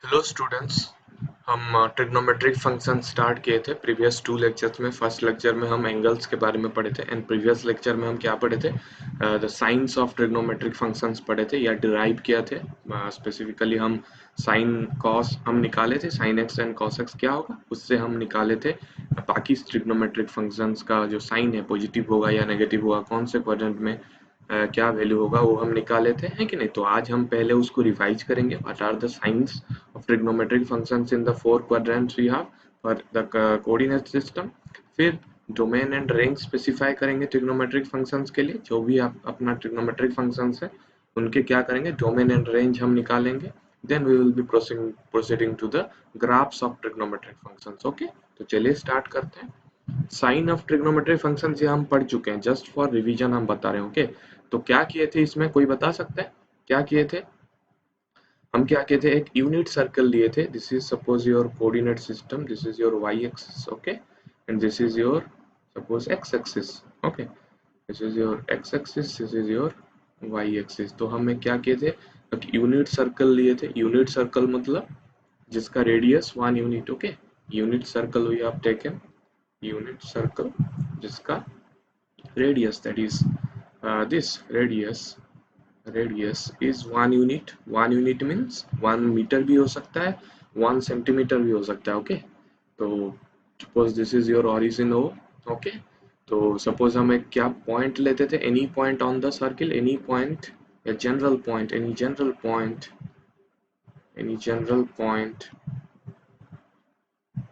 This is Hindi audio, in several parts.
Hello students. हम ट्रिग्नोमेट्रिक फंक्शन स्टार्ट किए थे प्रीवियस 2 लेक्चर्स में। फर्स्ट लेक्चर में हम एंगल्स के बारे में पढ़े थे एंड प्रीवियस लेक्चर में हम क्या पढ़े थे, the signs of trigonometric functions पढ़े थे या डिराइव किया थे। स्पेसिफिकली हम साइन कॉस हम निकाले थे, sign x and cos x क्या होगा उससे हम निकाले थे बाकी ट्रिग्नोमेट्रिक फंक्शंस का जो साइन है पॉजिटिव होगा या नेगेटिव होगा, कौन से क्वाड्रेंट में क्या वैल्यू होगा वो हम निकाले थे, है कि नहीं। तो आज हम पहले उसको रिवाइज करेंगे, what are the signs of trigonometric functions in the four quadrants we have for the coordinate system। फिर डोमेन एंड रेंज स्पेसिफाई करेंगे ट्रिग्नोमेट्रिक फंक्शंस के लिए, जो भी आप अपना ट्रिग्नोमेट्रिक फंक्शंस है उनके क्या करेंगे, डोमेन एंड रेंज हम निकालेंगे। Then we will be proceeding to the graphs of trigonometric functions. Okay, तो चलिए स्टार्ट करते हैं। साइन ऑफ ट्रिग्नोमेट्रिक फंक्शंस ये हम पढ़ चुके हैं, जस्ट फॉर रिवीजन हम बता रहे हैं। ओके, तो क्या किए थे इसमें, कोई बता सकता है क्या किए थे। हम क्या कहते हैं, एक यूनिट सर्कल लिए थे। This is suppose your coordinate system, this is your Y axis, okay, and this is your suppose X axis. Okay, this is your X axis, this is your Y axis. तो हमें क्या किए थे, एक यूनिट सर्कल लिए थे। यूनिट सर्कल मतलब जिसका radius 1 unit. Okay, unit circle we have taken, unit circle जिसका radius that is this radius is 1 unit. 1 unit means 1 metre भी हो सकता है, 1 सेंटीमीटर भी हो सकता है। ओके, तो suppose this is your origin O. Okay, तो सपोज हम एक क्या पॉइंट लेते थे, any point on the circle, any point या general point, any general point, any general point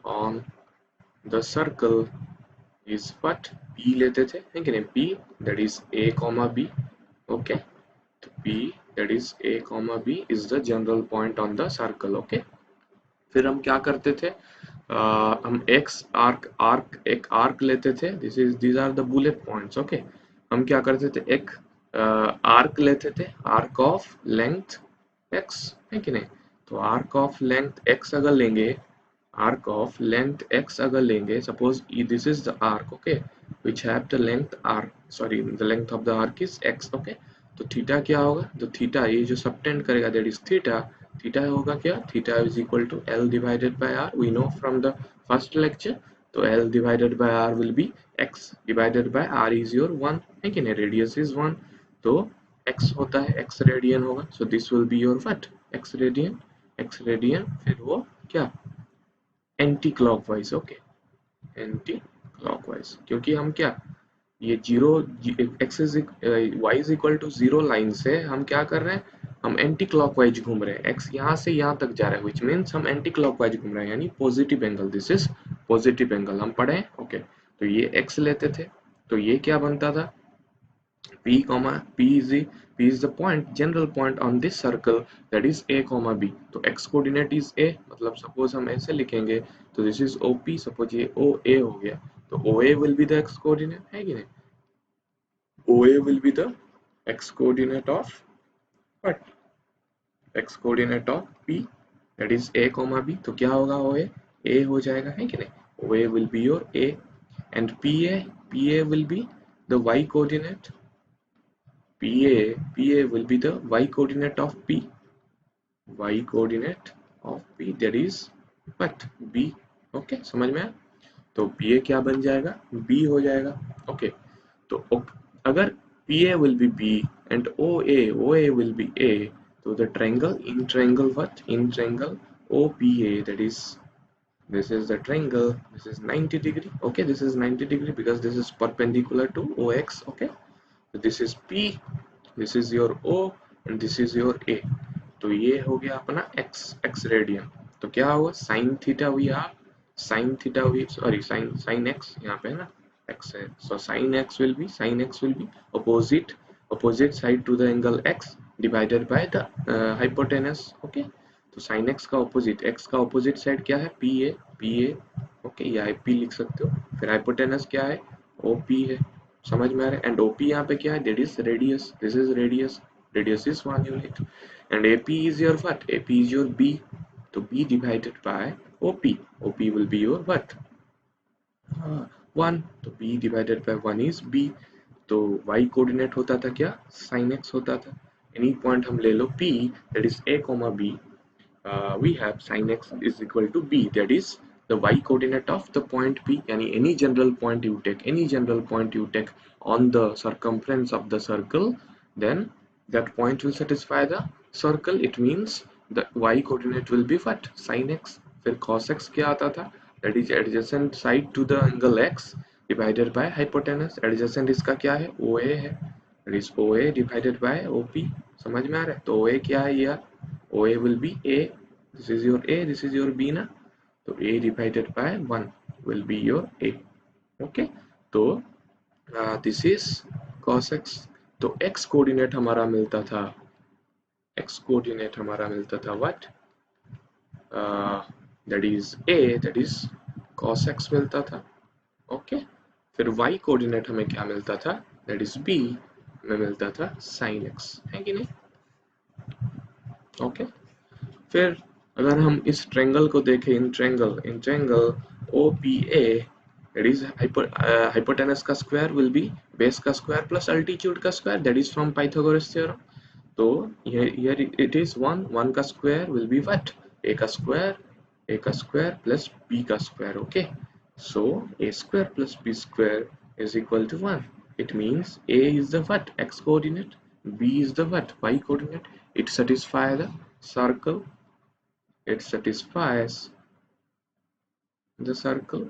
on the circle is what, P लेते थे, है कि नहीं, P that is A comma B. Okay, P that is A comma B is the general point on the circle। okay, फिर हम क्या करते थे, हम x एक आर्क लेते थे। these are the bullet points। okay, हम क्या करते थे, एक आर्क लेते थे, आर्क ऑफ लेंथ x, है कि नहीं। तो आर्क ऑफ लेंथ x अगर लेंगे, arc of length x अगर लेंगे, suppose this is the arc, okay, which have the length r, sorry, the length of the arc is x। okay, तो थीटा क्या होगा, तो थीटा ये जो सबटेंड करेगा दैट इज थीटा। थीटा होगा क्या, theta is equal to l divided by r, we know from the first lecture. तो l divided by r will be x divided by r is your 1, है कि नहीं, रेडियस इज 1, तो x होता है, x रेडियन होगा। So this will be your what, x radian, x radian. फिर वो क्या, anticlockwise. Okay, anticlockwise, क्योंकि हम क्या, ये zero X is Y is equal to 0 line से हम क्या कर रहे हैं, हम एंटी क्लॉकवाइज घूम रहे हैं। एक्स यहाँ से यहाँ तक जा रहा है, विच मीन्स हम एंटी क्लॉकवाइज घूम रहे हैं, यानी positive angle. This is positive angle हम पढ़े हैं। ओके, तो ये एक्स लेते थे, तो ये क्या बनता था, P comma P is the point, general point on this circle, that is A comma B। तो x coordinate is A, मतलब suppose हम ऐसे लिखेंगे, तो this is OP, suppose ये OA हो गया, तो OA will be the x coordinate, है कि नहीं, OA will be the x coordinate of what, x coordinate of P, that is A comma B। तो क्या होगा, OA A हो जाएगा, है कि नहीं, OA will be your A, and PA will be the y coordinate। PA will be the y coordinate of P, y coordinate of P, that is what, B। Okay, समझ में आया। तो PA क्या बन जाएगा, B हो जाएगा। ओके, तो अगर PA will be B and OA will be A, तो the triangle, in triangle what, in triangle OPA, that is this is the triangle, this is 90 degree। okay, this is 90 degree because this is perpendicular to OX। okay, so this is P, this is your O and this is your A। तो ये हो गया अपना x रेडियन। तो क्या होगा, sine theta we are, sine theta we, sorry, sine x यहाँ पे है ना, x है, so sine x will be opposite side to the angle x divided by the hypotenuse। okay, तो साइन x का ऑपोजिट साइड क्या है, पी ए। ओके, या p लिख सकते हो। फिर हाइपोटेनस क्या है, OP है, समझ में आ रहा है। एंड OP यहाँ पे क्या है, that is radius, this is radius is 1 unit, and AP is your what, AP is your B, तो B divided by OP will be your what, 1, तो B divided by 1 is B। तो y कोऑर्डिनेट होता था क्या, sin x होता था। एनी पॉइंट हम ले लो P, that is A, B, we have sin x is equal to b, that is the y coordinate of the point P. Yani any general point you take on the circumference of the circle, then that point will satisfy the circle. It means the y coordinate will be what? Sin x. फिर cos x क्या आता था? That is adjacent side to the angle x divided by hypotenuse. Adjacent इसका क्या है? OA है. That is OA divided by OP. समझ में आ रहा है? तो OA क्या है यार? OA will be A. This is your A, this is your B ना. तो A divided by 1 will be your A. Okay. तो this is cos x. तो x कोऑर्डिनेट हमारा मिलता था what? That is A, that is cos x मिलता था. ओके. फिर y कोऑर्डिनेट हमें क्या मिलता था? That is B में मिलता था sin x, है कि नहीं? ओके. फिर अगर हम इस ट्रायंगल को देखें, in triangle OPA, that is hypotenuse का स्क्वायर will be बेस का स्क्वायर प्लस अल्टीट्यूड का square, that is from Pythagoras theorem. तो here it is 1 का square will be what? A का स्क्वायर प्लस B का square. Okay. So A square plus B square is equal to 1. It means A is the what? X coordinate, B is the what? Y coordinate. It satisfies the circle. It satisfies the circle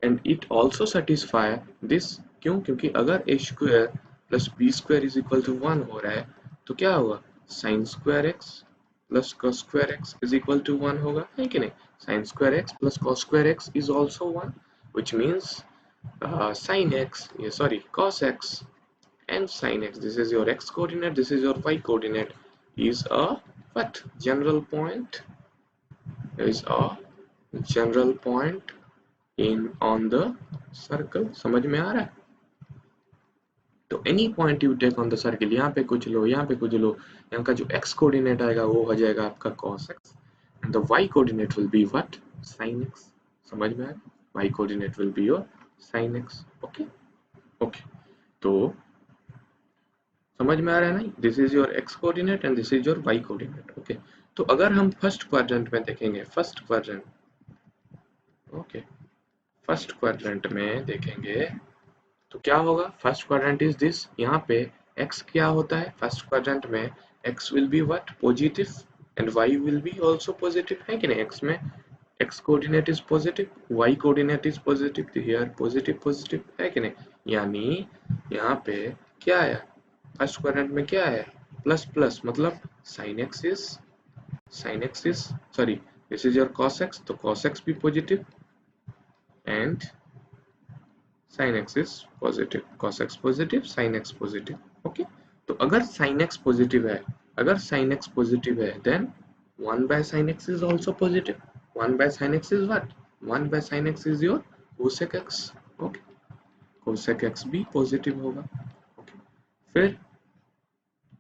and it also satisfy this. क्यों? क्योंकि अगर a square plus b square is equal to 1 हो रहा है तो क्या होगा? sin square x plus cos square x is equal to 1 होगा, है कि नहीं? sin square x plus cos square x is also 1, which means sin x, cos x and sin x, this is your x coordinate, this is your y coordinate, is a what? General point. Is a general point in on the circle. समझ में आ रहा है? तो any point you take on the circle, यहाँ पे कुछ लो, यहाँ पे कुछ लो, यहाँ का जो x coordinate आएगा वो हो जाएगा आपका cos x and the y coordinate will be what? sin x. समझ में आ रहा है? y coordinate will be your sin x. Okay. तो समझ में आ रहा है ना? This is your x coordinate and this is your y coordinate. Okay. तो अगर हम फर्स्ट क्वाड्रेंट में देखेंगे, फर्स्ट क्वाड्रेंट में देखेंगे तो क्या होगा? First quadrant is this. यहाँ पे x क्या होता है फर्स्ट क्वाड्रेंट में? x will be what? Positive and y will be also positive, है कि नहीं? x में x coordinate is positive, y coordinate is positive, तो हियर पॉजिटिव, है कि नहीं? यानी यहाँ पे क्या है? फर्स्ट क्वाड्रेंट में क्या है? प्लस मतलब sin x is sorry, this is your cos x, तो cos x भी positive and sin x is positive, cos x positive, sin x positive. Okay. तो अगर sin x पॉजिटिव है, then 1 by sin x is also positive. 1 by sin x is what? 1 by sin x is your cosec x. Okay. cosec x भी पॉजिटिव होगा. ओके. फिर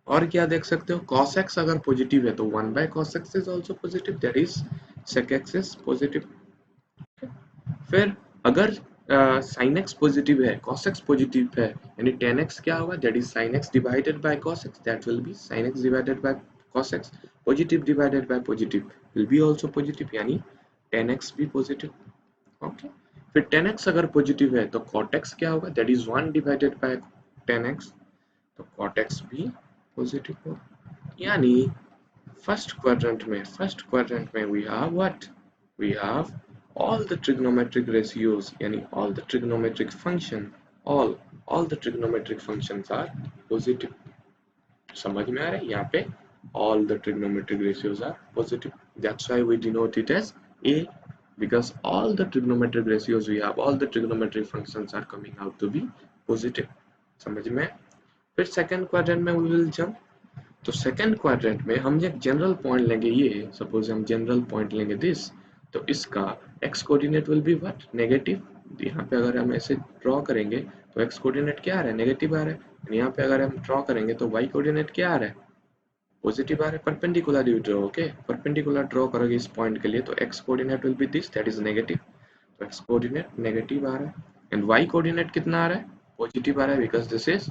और क्या देख सकते हो? cos x अगर पॉजिटिव है तो 1 by cos x is also positive, that is sec x is positive. फिर अगर sin x पॉजिटिव है, cos x पॉजिटिव है, यानी tan x क्या होगा? that is sin x divided by cos x, that will be sin x divided by cos x. Positive divided by positive will be also positive, यानी tan x भी पॉजिटिव. ओके. फिर tan x अगर पॉजिटिव है तो cot x क्या होगा? that is 1 divided by tan x, तो cot x भी पॉजिटिव होगा. यानी फर्स्ट क्वाड्रेंट में we have what? We have all the trigonometric ratios, यानी all the trigonometric function, all the trigonometric functions are positive. समझ में आ रहा है? यहाँ पे all the trigonometric ratios are positive. That's why we denote it as A, because all the trigonometric ratios we have, all the trigonometric functions are coming out to be positive. समझ में? फिर सेकंड क्वाड्रेंट में we will jump. तो सेकंड क्वाड्रेंट में हम एक जनरल पॉइंट लेंगे, ये सपोज हम जनरल पॉइंट लेंगे दिस, तो इसका x coordinate will be what? Negative. यहाँ पे अगर हम ऐसे ड्रॉ करेंगे तो x कोऑर्डिनेट क्या आ रहा है? नेगेटिव आ रहा है. यहाँ पे अगर हम ड्रॉ करेंगे तो y कोऑर्डिनेट क्या आ रहा है? पॉजिटिव आ रहा है. Perpendicular you draw. Okay. Perpendicular draw करोगे इस पॉइंट के लिए तो x coordinate will B this, that is negative. तो x कोऑर्डिनेट नेगेटिव आ रहा है एंड y कोऑर्डिनेट कितना आ रहा है? पॉजिटिव आ रहा है, because this is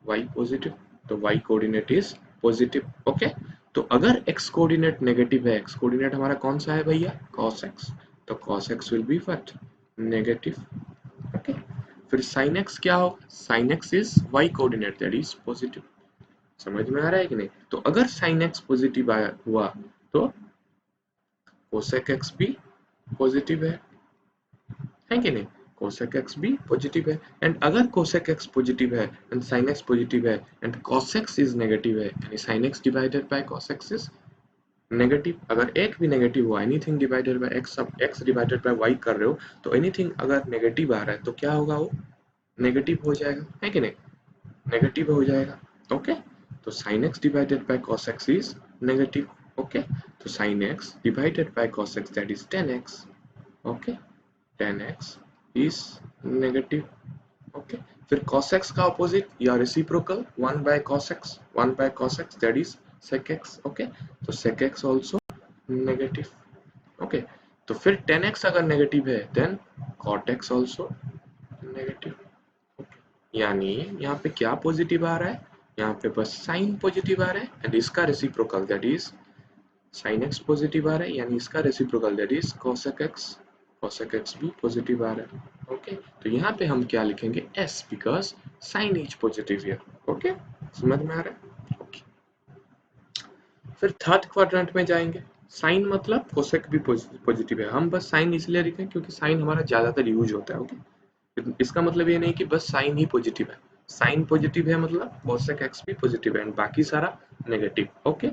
y positive, तो y coordinate is positive. Okay. तो अगर x कोऑर्डिनेट नेगेटिव है, x कोऑर्डिनेट हमारा कौन सा है भैया, cos x, तो cos x will be what, negative. Okay, फिर sin x क्या होगा, sin x is y coordinate that is positive. समझ में आ रहा है कि नहीं? तो अगर sin x पॉजिटिव हुआ तो cosec x भी पॉजिटिव है कि नहीं, cosec x भी पॉजिटिव है। एंड अगर cosec x पॉजिटिव है एंड sin x पॉजिटिव है and cos x is negative है, यानी sin x divided bye cos x is negative. अगर एक भी नेगेटिव हुआ, एनीथिंग डिवाइडेड बाय x, सब x डिवाइडेड बाय y कर रहे हो, तो एनीथिंग अगर नेगेटिव आ रहा है तो क्या होगा, वो नेगेटिव हो जाएगा, है कि नहीं, नेगेटिव हो जाएगा। ओके, तो sin x divided bye cos x is negative. Okay, तो sin x divided bye cos x that is 10x। Okay, 10x is negative। Okay, फिर cos x का ऑपोजिट या reciprocal 1 by cos x, 1 by cos x that is sec x। Okay, तो sec x also negative. Okay, तो फिर 10x अगर नेगेटिव है then cot x also negative. Okay, यानी यहाँ पे क्या पॉजिटिव आ रहा है, यहाँ पे बस साइन पॉजिटिव आ रहा है एंड इसका reciprocal that is sin x positive आ रहा है, यानी इसका reciprocal that is cosec x, cosec x भी पॉजिटिव आ रहा है। ओके, तो यहाँ पे हम क्या लिखेंगे, s because sin is positive here. Okay, समझ में आ रहा है? ओके, फिर थर्ड क्वाड्रेंट में जाएंगे, साइन मतलब कोसेक भी पॉजिटिव है, हम बस साइन इसलिए लिखें क्योंकि साइन हमारा ज्यादातर यूज होता है। ओके, इसका मतलब ये नहीं कि बस साइन ही पॉजिटिव है, साइन पॉजिटिव है मतलब कोसेक एक्स भी पॉजिटिव है एंड बाकी सारा नेगेटिव। ओके,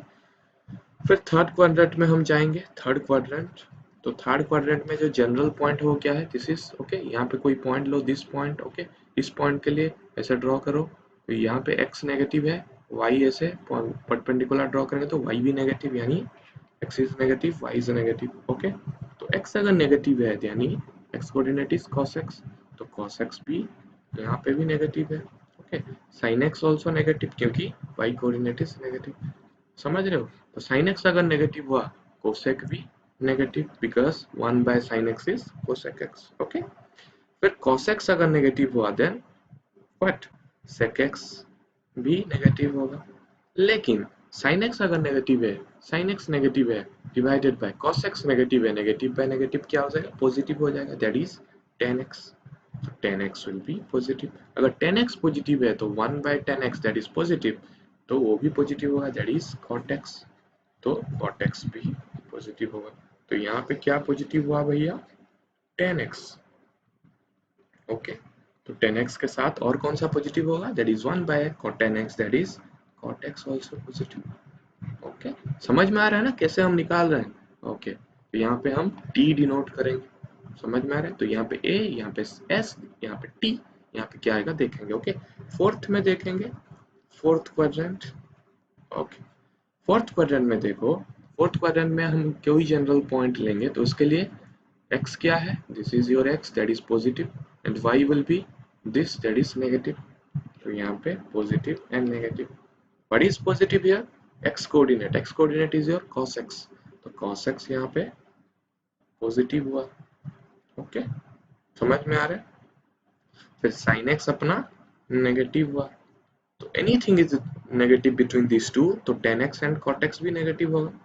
फिर थर्ड क्वाड्रेंट में हम जाएंगे, थर्ड क्वाड्रेंट। तो थर्ड क्वाड्रेंट में जो जनरल पॉइंट है वो क्या है, दिस इज ओके, यहाँ पे कोई point low, this point. Okay, इस पॉइंट के लिए ऐसे ड्रॉ करो, तो यहाँ पे x नेगेटिव है, y ऐसे परपेंडिकुलर ड्रॉ करेंगे तो y भी नेगेटिव, यानी x is negative, y is negative. Okay, तो x अगर नेगेटिव है यानी x coordinate is cos x, तो cos x भी यहाँ पे भी नेगेटिव है। Okay, sin x also negative क्योंकि y कोऑर्डिनेट इज नेगेटिव। समझ रहे हो? तो sin x अगर नेगेटिव हुआ, cosec भी negative because 1 by sin x is cosec x। Okay, फिर cos x अगर नेगेटिव हुआ देन व्हाट, sec x भी नेगेटिव होगा। लेकिन sin x अगर नेगेटिव है, sin x नेगेटिव है divided by cos x negative है, नेगेटिव बाय नेगेटिव क्या हो जाएगा, पॉजिटिव हो जाएगा, that is 10x। So 10x will be positive। अगर 10x पॉजिटिव है तो 1 by 10x that is positive, तो वो भी पॉजिटिव होगा, that is cot x। तो cot x भी पॉजिटिव होगा। तो यहाँ पे क्या पॉजिटिव हुआ भैया, 10x। ओके, तो 10x के साथ और कौन सा पॉजिटिव होगा, that is 1 by cot 10x that is cot x also positive। Okay, समझ में आ रहा है ना कैसे हम निकाल रहे हैं? ओके, तो यहाँ पे हम t डिनोट करेंगे, समझ में आ रहा है? तो यहाँ पे a, यहाँ पे s, यहाँ पे t, यहाँ पे क्या आएगा देखेंगे। ओके, फोर्थ में देखेंगे, fourth quadrant. Okay, fourth quadrant में देखो, फोर्थ क्वाड्रेंट में हम कोई जनरल पॉइंट लेंगे तो उसके लिए x क्या है, this is your x that is positive and y will be this that is negative. तो यहाँ पे positive and negative, what is positive here, x coordinate, x coordinate is your cos x, तो cos x यहाँ पे पॉजिटिव हुआ। ओके, समझ में आ रहा है? फिर sin x अपना नेगेटिव हुआ, तो anything is negative between this two, तो 10x एंड cot x भी नेगेटिव होगा,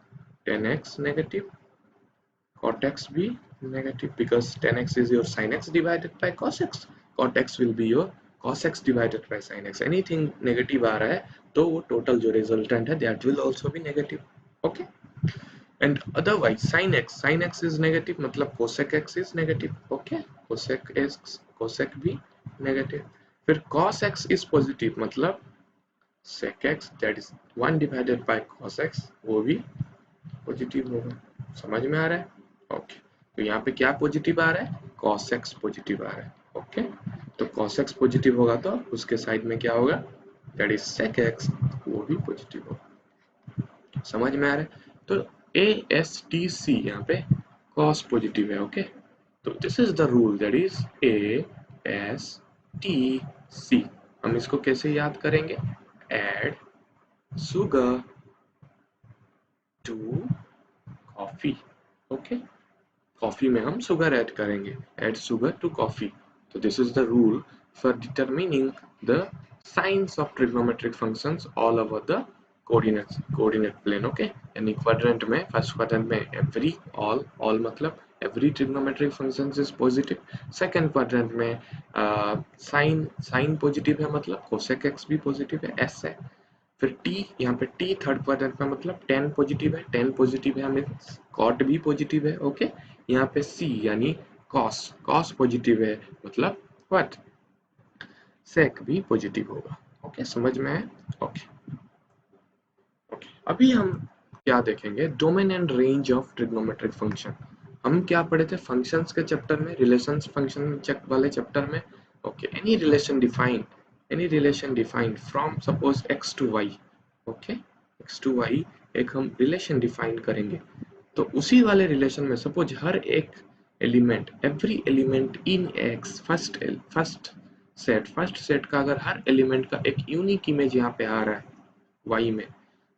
10x नेगेटिव, cot x भी negative because 10x is your sin x divided by cos x, cot x will be your cos x divided by sin x। anything negative आ रहा है तो वो total जो resultant है that will also be negative। okay, and otherwise sin x is negative मतलब cosec x is negative। okay, cosec भी negative। फिर cos x is positive मतलब sec x that is 1 divided by cos x वो भी पॉजिटिव होगा। समझ में आ रहा है? ओके, तो यहाँ पे क्या पॉजिटिव आ रहा है, cos x पॉजिटिव आ रहा है। ओके, तो cos x पॉजिटिव होगा तो उसके साइड में क्या होगा, दैट इज sec x, वो भी पॉजिटिव होगा। समझ में आ रहा है? तो a s t c यहाँ पे cos पॉजिटिव है। ओके, तो this is the rule that is a s t c। हम इसको कैसे याद करेंगे, add sugar to coffee. Okay, coffee में हम शुगर ऐड करेंगे, ऐड शुगर टू कॉफी। तो this is the rule for determining the signs of trigonometric functions all over the coordinate plane, okay. यानी क्वाड्रेंट में, फर्स्ट क्वाड्रेंट में एवरी, ऑल मतलब every trigonometric function is positive. Second quadrant में साइन पॉजिटिव है, मतलब कोसेक एक्स भी पॉजिटिव है, एस है। फिर टी, यहाँ पे टी थर्ड क्वाड्रेंट में मतलब टेन पॉजिटिव है, टेन पॉजिटिव है मीन्स कॉट भी पॉजिटिव है, ओके। यहाँ पे सी यानी कॉस पॉजिटिव है, मतलब व्हाट, सेक भी पॉजिटिव होगा, ओके। समझ में है, ओके। अभी हम क्या देखेंगे, domain and range of trigonometric function. हम क्या पढ़े थे फंक्शंस के चैप्टर में, रिलेशंस फंक्शन चेक वाले चैप्टर में, okay. Any relation defined from suppose x to y, okay, x to y एक हम रिलेशन डिफाइन करेंगे, तो उसी वाले रिलेशन में सपोज हर एक element, every element in x, first set का अगर हर एलिमेंट का एक यूनिक इमेज यहाँ पे आ रहा है y में,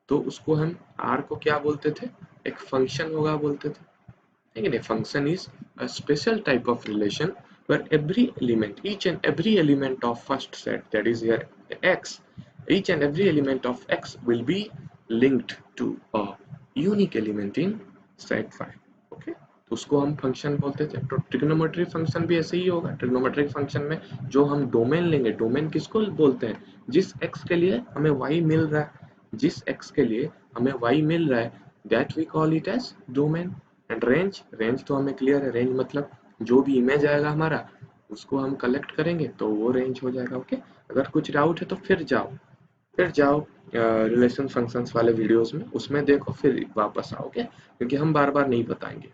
तो उसको हम r को क्या बोलते थे, एक फंक्शन होगा बोलते थे, ठीक है। Function is a special type of relation where every element, each and every element of first set, that is here x, each and every element of x will be linked to a unique element in set 5, okay। तो उसको हम फंक्शन बोलते थे। तो ट्रिग्नोमेट्रिक फंक्शन भी ऐसे ही होगा। ट्रिग्नोमेट्रिक फंक्शन में जो हम डोमेन लेंगे, डोमेन किसको बोलते हैं, जिस x के लिए हमें y मिल रहा है, जिस x के लिए हमें y मिल रहा है, that we call it as domain। And range तो हमें क्लियर है, रेंज मतलब जो भी इमेज आएगा हमारा उसको हम कलेक्ट करेंगे तो वो रेंज हो जाएगा, ओके। अगर कुछ डाउट है तो फिर जाओ रिलेशन फंक्शंस वाले वीडियोस में, उसमें देखो, फिर वापस आओ, ओके, क्योंकि हम बार बार नहीं बताएंगे।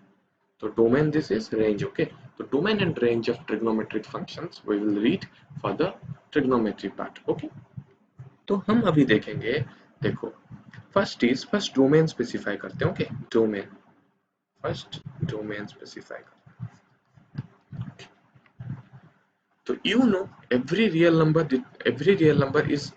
तो domain, this is range, okay. तो domain and range of trigonometric functions we will read for the trigonometry part, okay. तो हम अभी देखेंगे, देखो फर्स्ट डोमेन स्पेसिफाई करते हैं, ओके। फर्स्ट डोमेन स्पेसिफाई करते हैं। तो you know every real number is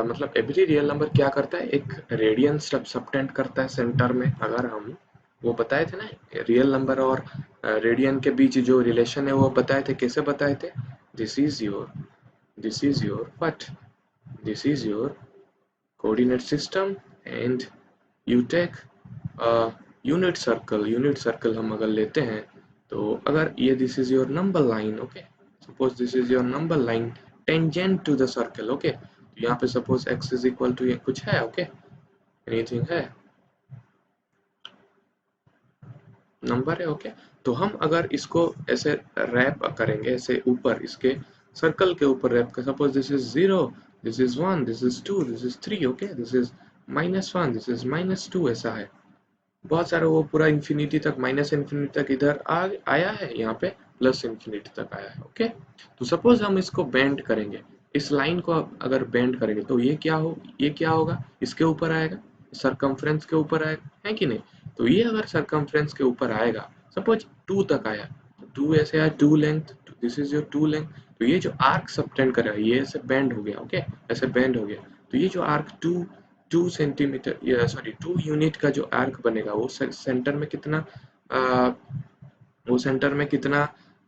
मतलब एवरी रियल नंबर क्या करता है, एक रेडियन सबटेंड करता है सेंटर में। अगर हम वो बताए थे ना, रियल नंबर और रेडियन के बीच जो रिलेशन है वो बताए थे, कैसे बताए थे, this is your what, this is your coordinate system and you take unit circle हम अगर लेते हैं, तो अगर ये this is your number line, okay, suppose this is your number line tangent to the circle, okay. तो यहाँ पे suppose x is equal to, ये कुछ है, ओके, एनीथिंग है, नंबर है, ओके। तो हम अगर इसको ऐसे रैप करेंगे, ऐसे ऊपर इसके सर्कल के ऊपर रैप कर, suppose this is 0, this is 1, this is 2, this is 3, okay, this is -1, this is -2, ऐसा है बहुत सारा, वो पूरा इंफिनिटी तक, माइनस इंफिनिटी तक इधर आया है, यहाँ पे प्लस इंफिनिटी तक आया है, ओके। तो सपोज हम इसको बेंड करेंगे, इस लाइन को अगर बेंड करेंगे तो ये क्या होगा, इसके ऊपर आएगा, सरकमफ्रेंस के ऊपर आएगा, है कि नहीं। तो ये अगर सरकमफ्रेंस के ऊपर आएगा, सपोज 2 तक आया, तो 2 ऐसे आया, 2 length, this is your 2 length. तो ये जो आर्क सबटेंड करेगा, ये ऐसे बेंड हो गया, ओके, ऐसे बेंड हो गया। तो ये जो आर्क 2 सेंटीमीटर, या सॉरी 2 यूनिट का जो आर्क बनेगा, वो सेंटर में कितना आ, वो सेंटर में कितना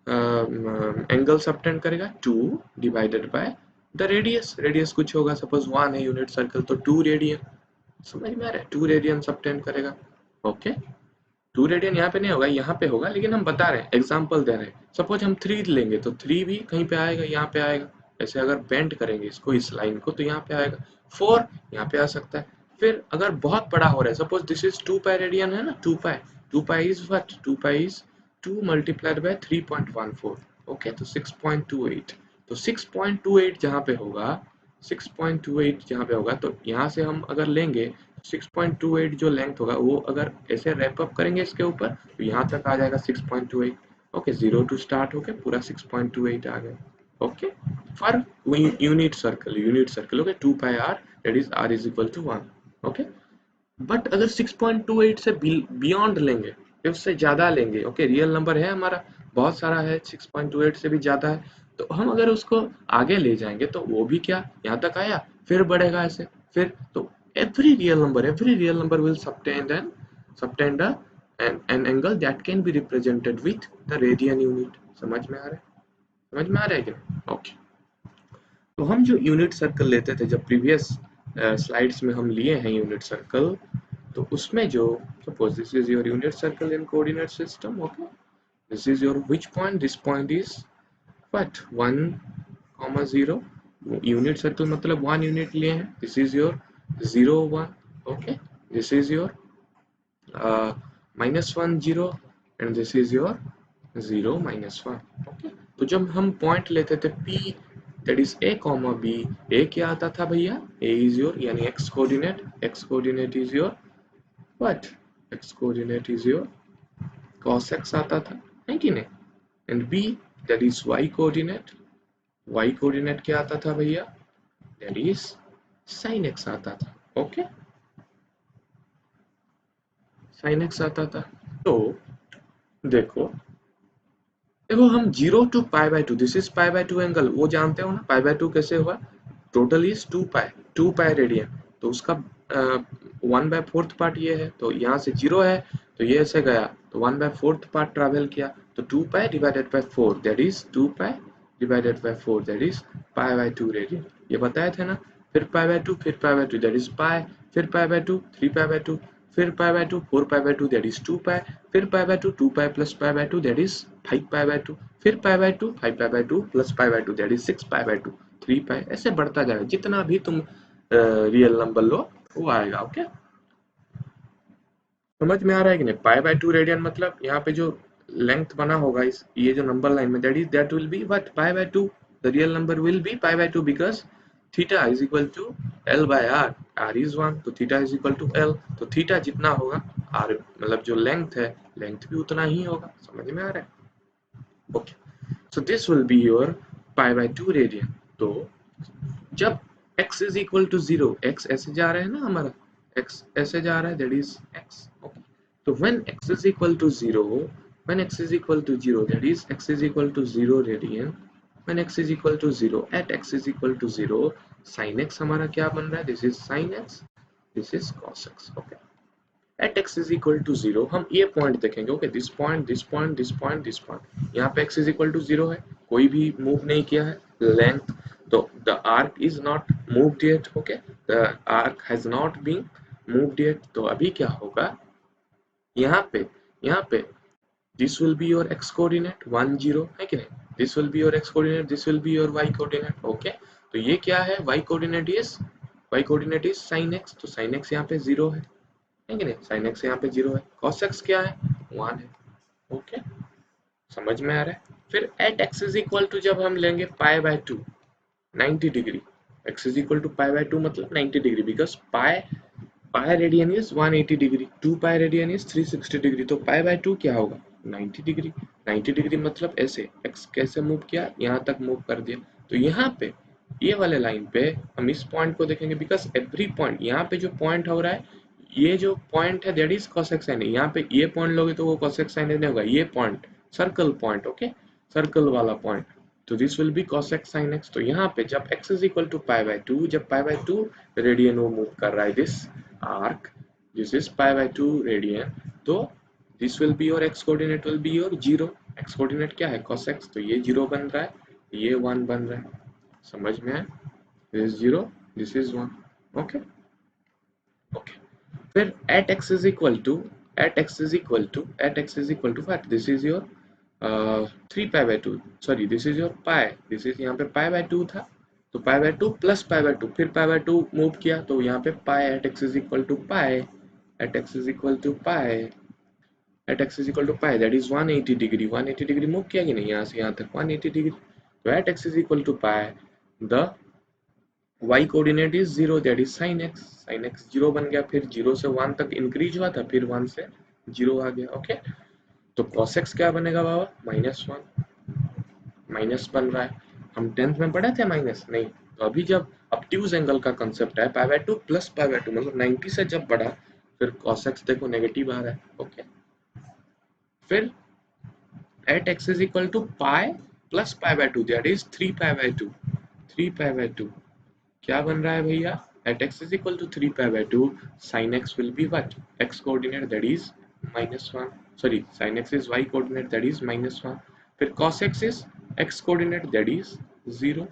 एंगल सबटेंड करेगा, 2 डिवाइडेड बाय द रेडियस कुछ होगा, सपोज 1 है यूनिट सर्कल, तो 2 रेडियन, समझ में आ रहा है, 2 रेडियन सबटेंड करेगा, ओके। 2 रेडियन यहाँ पे नहीं होगा, यहाँ पे होगा, लेकिन हम बता रहे हैं, एग्जांपल दे रहे हैं। सपोज हम 3 लेंगे तो 3 भी कहीं पे आएगा, यहाँ पे आएगा। ऐसे अगर बेंड करेंगे इसको, इस लाइन को, तो यहाँ पे आएगा। 4 यहाँ पे आ सकता है। फिर अगर बहुत बड़ा हो रहा है, suppose this is 2 pi radian है ना, 2 pi is what, 2 pi is 2 multiplied by 3.14, okay. तो 6.28, तो 6.28 जहाँ पे होगा, 6.28 जहाँ पे होगा, तो यहाँ से हम अगर लेंगे 6.28 जो लेंथ होगा, वो अगर ऐसे रैप अप करेंगे इसके ऊपर, तो यहाँ तक आ जाएगा 6.28, ओके। 0 टू स्टार्ट होके पूरा 6.28 आ गया, okay. For unit circle, okay, 2 pi r, that is r is equal to 1, okay. But अगर 6.28 से बियॉन्ड लेंगे, उससे ज्यादा लेंगे, ओके, रियल नंबर है हमारा, बहुत सारा है, 6.28 से भी ज्यादा है, तो हम अगर उसको आगे ले जाएंगे तो वो भी क्या, यहाँ तक आया, फिर बढ़ेगा ऐसे, फिर तो every real number will subtend an angle that can be represented with the radian unit। समझ में आ रहा है क्या, ओके। तो हम जो यूनिट सर्कल लेते थे जब प्रीवियस स्लाइड्स में हम लिए हैं यूनिट सर्कल, तो उसमें जो suppose this is your unit circle in coordinate system, okay, this is your which point, this point is what 1,0 unit circle मतलब 1 यूनिट लिए हैं, this is your 0 1, okay, this is your -1 0 and this is your 0 -1, okay. तो जब हम पॉइंट लेते थे P that is A comma B, A क्या आता था भैया, A इज योर यानी x coordinate is your what, x coordinate is your cos x आता था, है कि नहीं, and B that is y coordinate क्या आता था भैया, दैट इज sin x आता था, ओके, sin x आता था। तो देखो देखो हम 0 to π/2, दिस इज π/2 एंगल, वो जानते हो ना π/2 कैसे हुआ, टोटल इज 2 पाई रेडियन, तो उसका 1/4 पार्ट ये है, तो यहाँ से 0 है तो ये ऐसे गया तो 1/4 पार्ट ट्रैवल किया, तो 2 pi divided by 4 that is 2 pi divided by 4 that is π/2 radian, ये बताए थे ना। फिर π/2 फिर π/2 दैट इज पाई, फिर π/2 3π/2, फिर π/2 4π/2 दैट इज 2 पाई, फिर π/2 2 पाई प्लस π/2 दैट इज 5 π/2, फिर π/2 5 π/2 प्लस π/2 दैट इज 6 π/2, 3 पाई, ऐसे बढ़ता जाएगा, जितना भी तुम रियल नंबर लो वो आएगा, ओके। समझ में आ रहा है कि नहीं, π/2 रेडियन मतलब यहाँ पे जो लेंथ बना होगा इस ये जो नंबर लाइन में that will be what π/2, the real number will be π/2 because theta is equal to L by R, R is 1 तो theta is equal to L, तो थीटा जितना होगा R मतलब जो लेंथ है लेंथ भी उतना ही होगा, समझ में आ रहा है, okay. So this will be your π/2 radian. तो जब x is equal to 0, x ऐसे जा रहा है ना हमारा, x ऐसे जा रहा है दैट इज x, ओके। तो when x is equal to 0, when x is equal to 0 that is x is equal to 0 radian, when x is equal to 0 at x is equal to 0 sin x हमारा क्या बन रहा है, this is sin x, this is cos x, okay। at x is equal to 0 हम ये पॉइंट देखेंगे, okay, this point this point this point this point, यहाँ पे x is equal to 0 है, कोई भी मूव नहीं किया है, लेंथ, तो the arc is not moved yet, okay, the arc has not been moved yet, तो अभी क्या होगा, यहाँ पे this will be your x coordinate 1 0 है कि नहीं, this will be your x coordinate, this will be your y coordinate, okay। तो ये क्या है, y coordinate is sin x, तो sin x यहाँ पे 0 है कि नहीं, sin x यहाँ पे 0 है, cos x क्या है 1 है, ओके, समझ में आ रहा है। फिर at x is equal to जब हम लेंगे π/2 90 degree, x is equal to π/2 मतलब 90 degree, because pi radian is 180 degree, 2 pi radian is 360 degree, तो π/2 क्या होगा 90 डिग्री, 90 डिग्री मतलब ऐसे x कैसे मूव किया, यहाँ तक मूव कर दिया, तो यहाँ पे ये वाले लाइन पे हम इस पॉइंट को देखेंगे, बिकॉज एवरी पॉइंट यहाँ पे जो पॉइंट हो रहा है, ये जो पॉइंट है that is cos x sin, यहाँ पे ये पॉइंट लोगे तो वो cos x sin नहीं होगा, ये point circle point, okay, circle वाला पॉइंट, तो this will B cos x sin x, तो यहाँ पे जब x इज इक्वल टू π/2, जब π/2 रेडियन वो मूव कर रहा है this arc, this is π/2 radian, तो this will be your x coordinate will be your 0, x coordinate क्या है cos x, तो ये 0 बन रहा है, ये 1 बन रहा है, समझ में है, this is 0, this is 1, okay, okay। फिर at x is equal to what, this is your 3π/2, sorry this is your pi, this is यहाँ पे π/2 था, तो π/2 प्लस π/2, फिर π/2 मूव किया तो यहाँ पे pi at x is equal to pi, at x is equal to pi, at x is equal to pi that is 180 degree, 180 degree move किया कि नहीं, यहाँ से यहाँ तक 180 डिग्री, तो at x is equal to pi, the y coordinate is 0 that is sin x 0 बन गया, फिर 0 से 1 तक इंक्रीज हुआ था, फिर 1 से 0 आ गया, ओके। तो cos x क्या बनेगा बाबा, -1, माइनस बन रहा है, हम 10th में पढ़े थे माइनस नहीं, तो अभी जब ऑब्ट्यूज एंगल का कंसेप्ट है π/2 प्लस π/2 मतलब 90 से जब बढ़ा, फिर cos x देखो नेगेटिव आ रहा है, ओके। फिर at x is equal to pi plus π/2 that is 3π/2, 3π/2 क्या बन रहा है भैया, at x is equal to 3π/2 sin x will be what, x coordinate that is -1, sorry sin x is y coordinate that is -1, फिर cos x is x coordinate that is 0,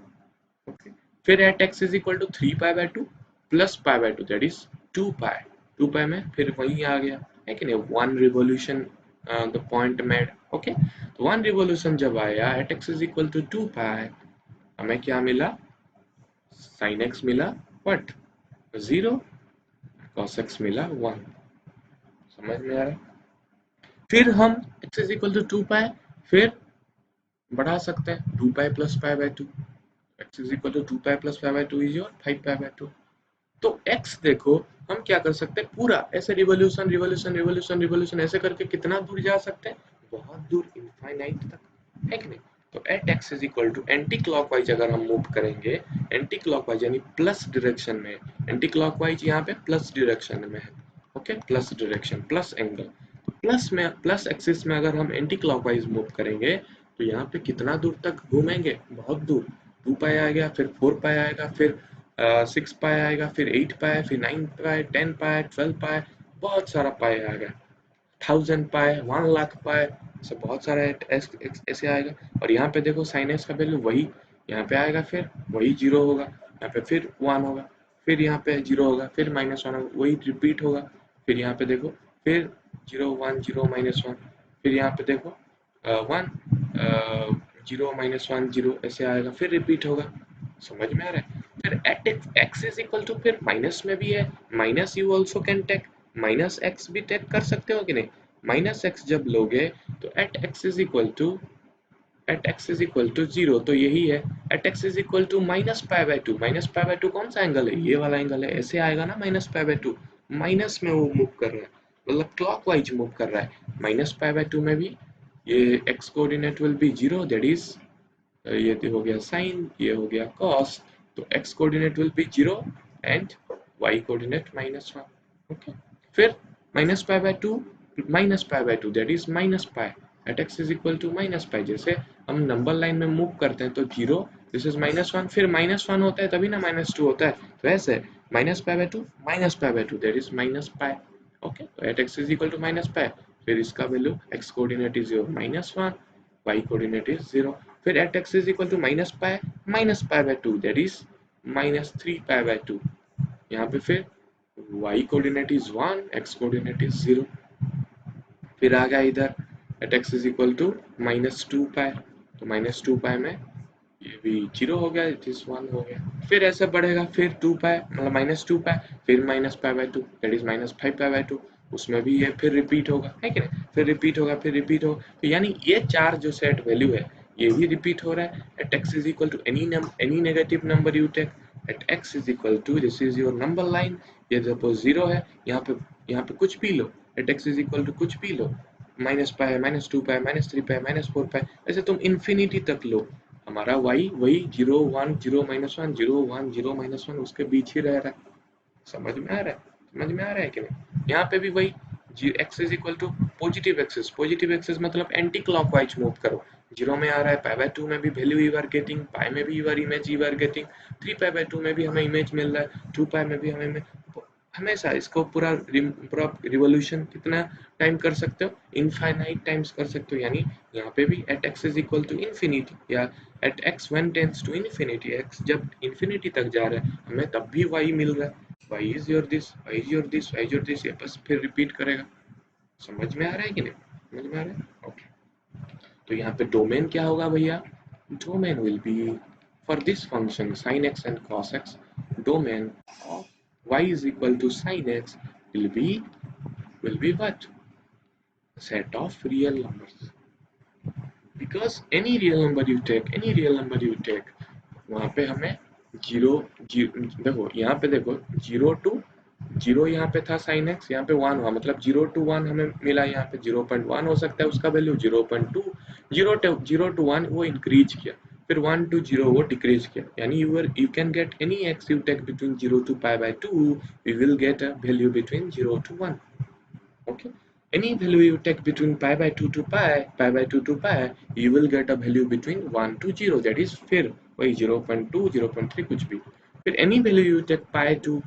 okay। फिर at x is equal to 3π/2 plus pi by two that is 2 pi में फिर वही आ गया है कि नहीं, 1 revolution the point made. Okay, तो 1 रिवोल्यूशन जब आया at x is equal to 2 pi, हमें क्या मिला, साइन एक्स मिला बट 0, कॉस एक्स मिला 1। समझ में आ रहा है? फिर हम x is equal to 2 pi फिर बढ़ा सकते हैं 2 pi plus pi by 2, x is equal to 2 pi plus pi by 2 is your 5 pi by 2। तो x देखो हम क्या कर सकते हैं, पूरा ऐसे रिवोल्यूशन रिवोल्यूशन रिवोल्यूशन रिवोल्यूशन ऐसे करके कितना दूर जा सकते हैं, बहुत दूर, इनफाइनाइट तक, है कि नहीं। तो at x is equal to anticlockwise अगर हम मूव करेंगे, एंटी क्लॉकवाइज यानी प्लस डायरेक्शन में, एंटी क्लॉकवाइज यहाँ पे प्लस डायरेक्शन में है। Okay, plus direction plus angle, plus में प्लस एक्सिस में अगर हम एंटी क्लॉकवाइज मूव करेंगे तो यहाँ पे कितना दूर तक घूमेंगे, बहुत दूर। 2 पाई आएगा, फिर 4 पाई आएगा, फिर 6 पाई आएगा, फिर 8 पाई, फिर 9 पाई, 10 पाई, 12 पाई, बहुत सारा पाई आएगा, 1000 पाई, 1 लाख पाई, ऐसे बहुत सारा ऐसे आएगा। और यहाँ पे देखो साइन एक्स का वैल्यू वही यहाँ पे आएगा, फिर वही 0 होगा, यहाँ पे फिर 1 होगा, फिर यहाँ पे 0 होगा, फिर -1 होगा, वही रिपीट होगा। फिर यहाँ पे देखो फिर 0 1 0 -1, फिर यहाँ पे देखो 1 0 -1 0 ऐसे आएगा, फिर रिपीट होगा। समझ में आ रहा है? फिर at x is equal to फिर माइनस में भी है, minus you also can take, minus X भी टेक कर सकते हो कि नहीं। माइनस एक्स जब लोगे तो at x is equal to 0, तो यही है at x is equal to minus pi by 2। Minus pi by 2 कौन सा एंगल है, ये वाला एंगल है, ऐसे आएगा ना माइनस पाई बाय 2, माइनस में वो मूव कर रहा है, मतलब क्लॉकवाइज मूव कर रहा है। माइनस पाई बाय 2 में भी ये x coordinate will be 0, that is ये तो हो गया साइन, ये हो गया कॉस, तो x coordinate will be 0 and y coordinate -1। Okay, फिर minus pi by 2 minus pi by 2 that is minus pi at x is equal to minus pi. जैसे हम नंबर लाइन में मूव करते हैं तो 0, दिस इज -1, फिर -1 होता है तभी ना -2 होता है, तो ऐसे minus pi by 2 minus pi by 2 that is minus pi. Okay, तो at x is equal to minus pi, फिर इसका value x coordinate is your -1, y coordinate is 0, फिर at x is equal to minus pi by 2 that is minus 3 pi by 2। यहाँ पे फिर y coordinate is 1, x coordinate is 0, फिर आ गया इधर at x is equal to -2 पाई, तो -2 पाई में ये भी 0 हो गया, इट इज 1 हो गया। फिर ऐसे बढ़ेगा, फिर 2 पाई मतलब -2 पाई, फिर minus pi by 2 that is -5 pi by 2, उसमें भी ये फिर रिपीट होगा, है कि नहीं, फिर रिपीट होगा, फिर रिपीट होगा। तो यानी ये चार जो सेट वैल्यू है ये भी रिपीट हो रहा है। At x is equal to any negative number you take, at x is equal to this is your number line, ये सपोज 0 है, यहाँ पे कुछ भी लो, at x is equal to कुछ भी लो, माइनस पाई, -2 पाई, -3 पाई, -4 पाई, ऐसे तुम इन्फिनिटी तक लो, हमारा y वही 0 1 0 -1 0 1 0 -1 उसके बीच ही रह रहा है। समझ में आ रहा है? समझ में आ रहा है कि नहीं? यहाँ पे भी वही x is equal to positive axis मतलब एंटी क्लॉकवाइज मूव करो। 0 में आ रहा है, पाई बाय 2 में भी value you are getting, pi में भी you are getting, 3 pi by 2 में भी हमें इमेज मिल रहा है, 2 पाई में भी हमें हमेशा इसको पूरा रिवोल्यूशन कितना टाइम कर सकते हो, इनफाइनाइट टाइम्स कर सकते हो। यानी यहाँ पे भी at x is equal to infinity या at x when tends to infinity, x जब इन्फिनिटी तक जा रहा है हमें तब भी y मिल रहा है, y is your this, y is your this, y is your this, ये बस फिर रिपीट करेगा। समझ में आ रहा है कि नहीं? समझ में आ रहा है? ओके, तो यहाँ पे डोमेन क्या होगा भैया, domain will be for this function sin x and cos x, domain of y is equal to sin x will be what, set of real numbers, because any real number you take वहाँ पे हमें देखो यहाँ पे देखो 0 to 0 यहाँ पे था sin x, यहाँ पे 1 हुआ, मतलब 0 to 1 हमें मिला, यहाँ पे 0.1 हो सकता है उसका वैल्यू, 0.2 0 to 1 वो इंक्रीज किया, फिर 1 to 0 वो डिक्रीज किया। यानी you can get any x you take between 0 to pi by 2, we will get a value between 0 to 1। okay, any value you take between pi by 2 to pi by 2 to pi, you will get a value between 1 to 0, that is फिर वही 0.2 0.3 कुछ भी। फिर any value you take pi to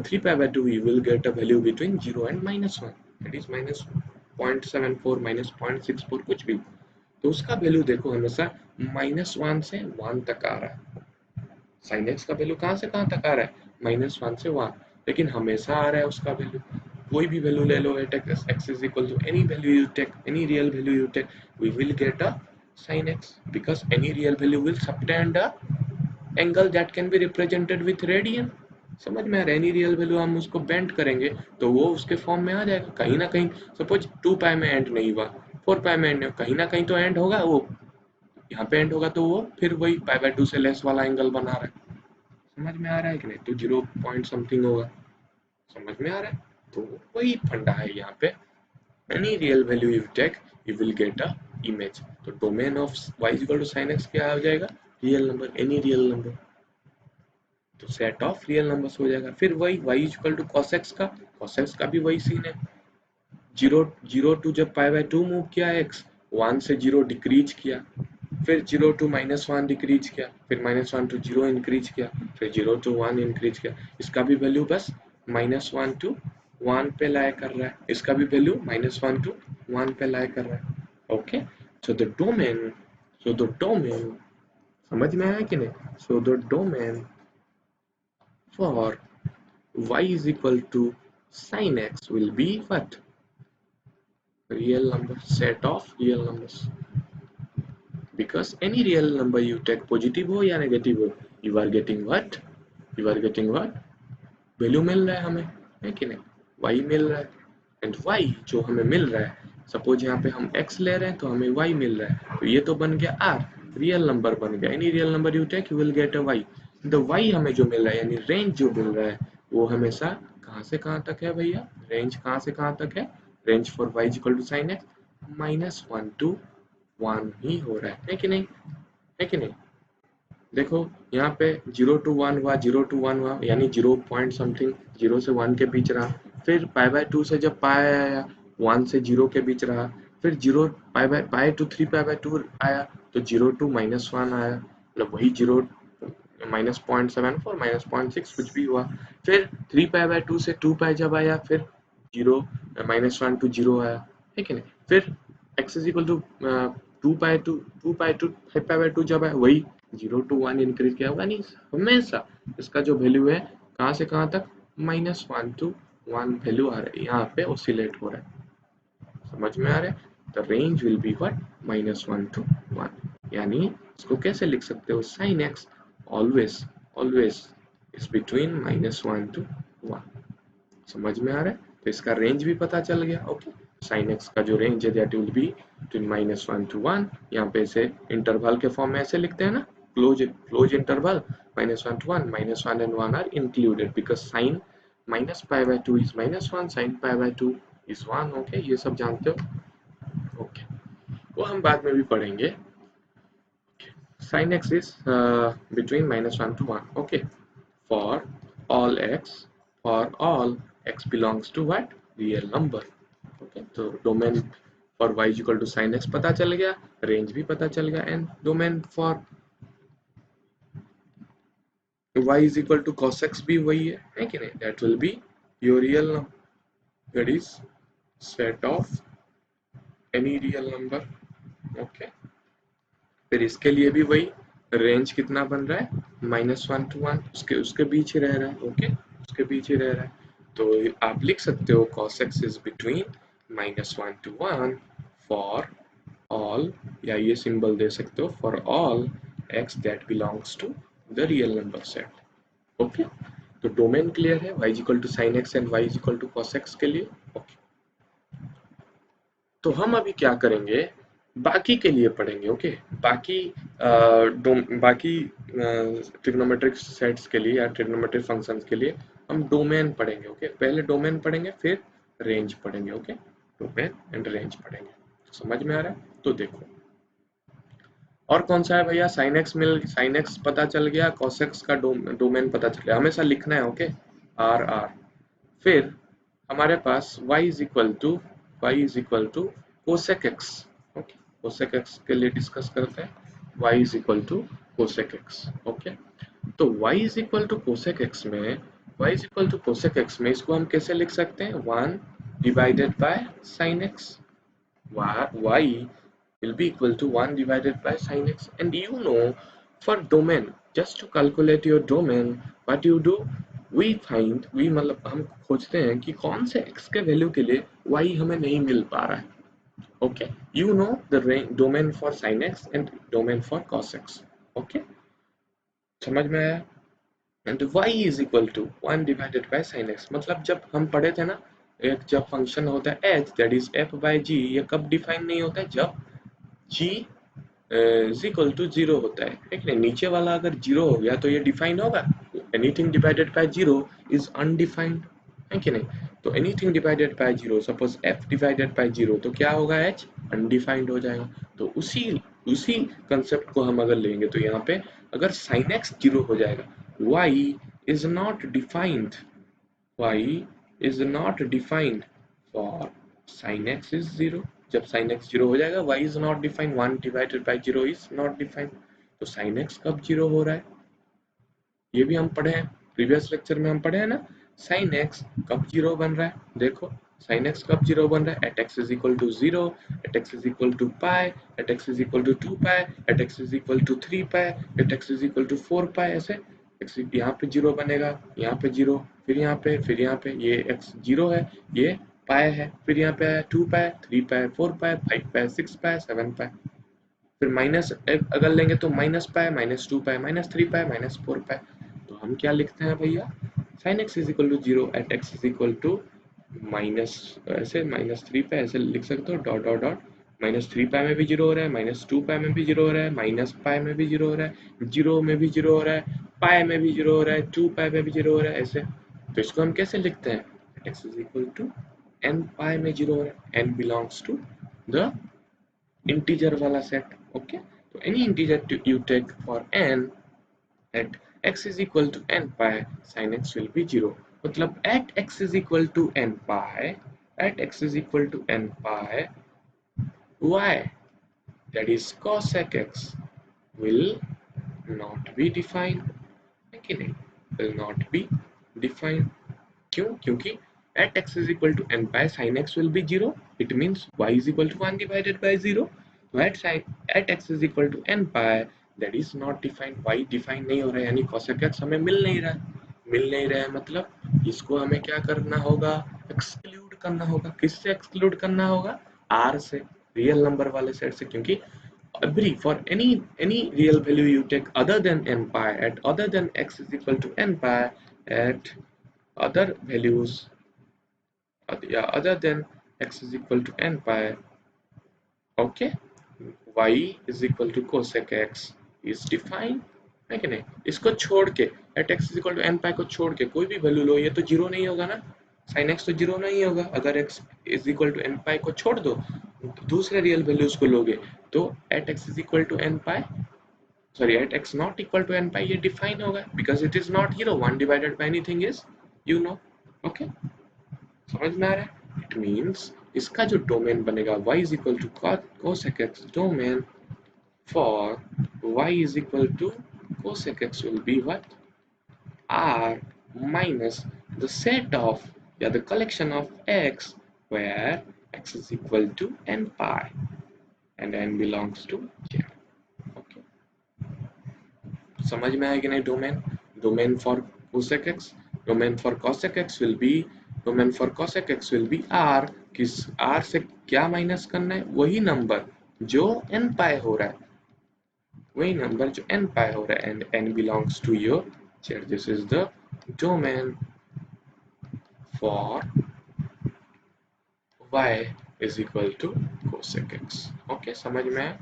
3 pi by 2, you will get a value between 0 and -1, that is -0.74 -0.64 कुछ भी। तो उसका वैल्यू देखो हमेशा -1 से 1 तक आ रहा है। sin x का वैल्यू कहाँ से कहाँ तक आ रहा है, -1 से 1, लेकिन हमेशा आ रहा है उसका वैल्यू। कोई भी वैल्यू ले लो, at x is equal to any value you take, any real value you take, we will get a sin x, because any real value will subtend a angle that can be represented with radian। समझ में आ रहा है? एनी रियल वैल्यू हम उसको बेंड करेंगे तो वो उसके फॉर्म में आ जाएगा। कहीं ना कहीं सपोज 2 पाई में एंड नहीं हुआ, 4 पाई में एंड नहीं हुआ, कहीं ना कहीं तो एंड होगा, वो यहाँ पे एंड होगा, तो वो फिर वही पाई/2 से लेस वाला एंगल बना रहा है। समझ में आ रहा है कि नहीं? तो 0 पॉइंट समथिंग होगा। समझ में आ रहा है? तो वही फंडा है यहाँ पे। Any real value you take, you will get a image. तो domain of y equal to sin x क्या हो जाएगा? Real number, any real number. तो सेट ऑफ रियल नंबर्स हो जाएगा। फिर वही y equal to cos x का, cos x का भी वही सीन है। 0 टू जब पाई/2 मूव किया x, 1 से 0 डिक्रीज किया, फिर 0 टू -1 डिक्रीज किया, फिर -1 टू 0 इंक्रीज किया, फिर 0 टू 1 इंक्रीज किया। इसका भी वैल्यू बस -1 टू 1 पे लाई कर रहा है, इसका भी वैल्यू -1 टू 1 पे लाई कर रहा है। ओके, सो द डोमेन समझ में आया कि नहीं? So the domain for y is equal to sin x will be what? Real number, set of real numbers, because any real number you take, positive हो या negative हो, you are getting what? You are getting what? Value मिल रहा है हमें, है कि नहीं? y मिल रहा है, एंड y जो हमें मिल रहा है, सपोज यहाँ पे हम x ले रहे हैं तो हमें y मिल रहा है, तो ये तो बन गया r, रियल नंबर बन गया। Any real number you take, you will get a y। The y हमें जो मिल रहा है, यानी रेंज जो मिल रहा है, वो हमेशा कहाँ से कहाँ तक है भैया? रेंज कहाँ से कहाँ तक है? Range for y equal to sine x -1 to 1 ही हो रहा है कि नहीं? है कि नहीं? देखो यहाँ पे 0 to 1 हुआ, 0 to 1 हुआ, यानी 0 पॉइंट समथिंग 0 से 1 के बीच रहा। फिर पाई/2 से जब पाई आया, 1 से 0 के बीच रहा। फिर 0 पाई टू 3 पाई/2 आया, तो 0 टू -1 आया, मतलब वही 0 -0.74 -0.6 कुछ भी हुआ। फिर 3 पाई/2 से 2 पाई जब आया, फिर 0 -1 टू 0 आया, है कि नहीं? फिर x is equal to 2 pi to 5 pi by two जब आया, वही 0 टू 1 इंक्रीज किया होगा। नहीं, हमेशा इसका जो वैल्यू है कहाँ से कहाँ तक? -1 टू 1 वैल्यू आ रहा है, यहाँ पे ऑसिलेट हो रहा है। समझ में आ रहा है? The range will be what? -1 to 1। यानी इसको कैसे लिख सकते हो? sin x always always is between -1 to 1। समझ में आ रहा है? तो इसका रेंज भी पता चल गया। ओके, sin x का जो रेंज है that will be between -1 to 1। यहाँ पे इसे इंटरवल के फॉर्म में ऐसे लिखते हैं ना, close interval, -1 to 1, -1 and 1 are included because sin -π/2 is -1, sin π/2 is 1। Okay, ये सब जानते हो? ओके, वो हम बाद में भी पढ़ेंगे। sin x is between -1 to 1। Okay, for all x, for all x belongs to what? Real number। Okay, तो domain for y equal to sin x पता चल गया, रेंज भी पता चल गया, and domain for y is equal to cos x भी वही है कि नहीं? That will be your real number, that is set of any real number। okay, फिर इसके लिए भी वही रेंज कितना बन रहा है? -1 to 1, उसके बीच ही रह रहा है। ओके, उसके बीच ही रह रहा है। तो आप लिख सकते हो cos x is between -1 to 1 for all, या ये सिंबल दे सकते हो for all x that belongs to the real number set। Okay, तो डोमेन क्लियर है y equal to sine x and y equal to cos x के लिए। ओके, तो हम अभी क्या करेंगे? बाकी के लिए पढ़ेंगे। ओके, बाकी ट्रिग्नोमेट्रिक सेट्स के लिए या ट्रिग्नोमेट्रिक फंक्शंस के लिए हम डोमेन पढ़ेंगे। ओके, पहले डोमेन पढ़ेंगे, फिर रेंज पढ़ेंगे। ओके, डोमेन एंड रेंज पढ़ेंगे। तो समझ में आ रहा है? तो देखो, और कौन सा है भैया? साइन एक्स पता चल गया, कॉस एक्स का डोमेन पता चल गया। हमेशा लिखना है। Okay, R R. फिर हमारे पास y is equal to cosec x. Okay, cosec x के लिए डिस्कस करते हैं। y is equal to cosec x. Okay, तो y is equal to cosec x में, इसको हम कैसे लिख सकते हैं? 1 divided by sine x. y will be equal to 1 divided by sin x, and you know, for domain, just to calculate your domain, what you do? We मतलब हम खोजते हैं कि कौन से x के वैल्यू के लिए y हमें नहीं मिल पा रहा है। Okay, you know the domain for sin x and domain for cos x। Okay, समझ में आया? And y is equal to 1 divided by sin x। मतलब जब हम पढ़े थे ना, एक जब फंक्शन होता है h that is f by g, ये कब डिफाइन नहीं होता है? जब g इज इक्वल टू 0 होता है कि नहीं? नीचे वाला अगर 0 हो गया तो ये डिफाइन होगा। Anything divided by 0 is undefined, है कि नहीं? तो anything divided by 0, suppose f divided by 0, तो क्या होगा? h अनडिफाइंड हो जाएगा। तो उसी उसी कंसेप्ट को हम अगर लेंगे तो यहाँ पे अगर sin x 0 हो जाएगा, y is not defined, y is not defined for sin x is 0। जब sin x 0 हो जाएगा, y is not defined, 1 divided by 0 is not defined। तो sin x कब 0 हो रहा है, ये भी हम पढ़े हैं, प्रीवियस लेक्चर में हम पढ़े हैं ना। sin x कब 0 बन रहा है? देखो, sin x कब 0 बन रहा है? at x is equal to 0, at x is equal to pi, at x is equal to 2 pi, at x is equal to 3 pi, at x is equal to 4 pi। ऐसे x यहाँ पे 0 बनेगा, यहाँ पे 0, फिर यहाँ पे, फिर यहाँ पे। ये x 0 है, ये pi है, फिर यहाँ पे 2 pi, 3 pi, 4 pi, 5 pi, 6 pi, 7 pi। फिर माइनस अगर लेंगे तो minus pi, minus 2 pi, minus 3 pi, minus 4 pi. तो हम क्या लिखते हैं भैया? Sine x is equal to 0 at x is equal to minus, ऐसे माइनस 3 पाई ऐसे लिख सकते हो, dot dot dot. Minus 3 pi में भी 0 हो रहा है, माइनस 2 पाई में भी 0 हो रहा है, माइनस पाई में भी 0 हो रहा है, 0 में भी 0 हो रहा है, पाई में भी 0 हो रहा है, 2 पाई में भी 0 हो रहा है, ऐसे। तो इसको हम कैसे लिखते हैं? X is equal to N pi में 0 हो रहा है, N belongs to the integer वाला set। ओके, तो any integer you take for n at x is equal to n pi, sin x will be 0। मतलब at x is equal to n pi, at x is equal to n pi, y that is cosec x will not be defined, है कि नहीं? will not be defined। क्यों? क्योंकि at x is equal to n pi, sin x will be 0, it means y is equal to 1 divided by 0। तो at x is equal to n pi, that is not defined, y define नहीं हो रहा है, यानी cosec x हमें मिल नहीं रहा है। मिल नहीं रहा है मतलब इसको हमें क्या करना होगा? एक्सक्लूड करना होगा। किससे एक्सक्लूड करना होगा? r से, रियल नंबर वाले सेट से। क्योंकि every for any real value you take other than n pi, at other than x is equal to n pi, at other values, yeah, other than x is equal to n pi, okay, y is equal to cosec x is defined, है कि नहीं? इसको छोड़ के, at x is equal to n pi को छोड़ के कोई भी वैल्यू लो, ये तो जीरो नहीं होगा ना। sin x तो जीरो नहीं होगा। अगर x is equal to n pi को छोड़ दो, दूसरे रियल वैल्यूज को लोगे, तो at x is equal to n pi, sorry, at x not equal to n pi, ये डिफाइन होगा, because it is not 0, 1 divided by anything is, you know। okay, समझ में आ रहा है? इट मीन्स इसका जो डोमेन बनेगा y is equal to cosec x, domain for y is equal to cosec x will be what? R minus the set of, या the collection of x where x is equal to n pi and n belongs to z। okay, समझ में आया कि नहीं? Domain, domain for cosec x, domain for cosec x will be, domain for cosec x will be r। किस r से क्या माइनस करना है? वही नंबर जो n पाई हो रहा है, वही नंबर जो n पाई हो रहा है, and n belongs to your z। This is the domain for y is equal to cosec x। Okay, समझ में आया?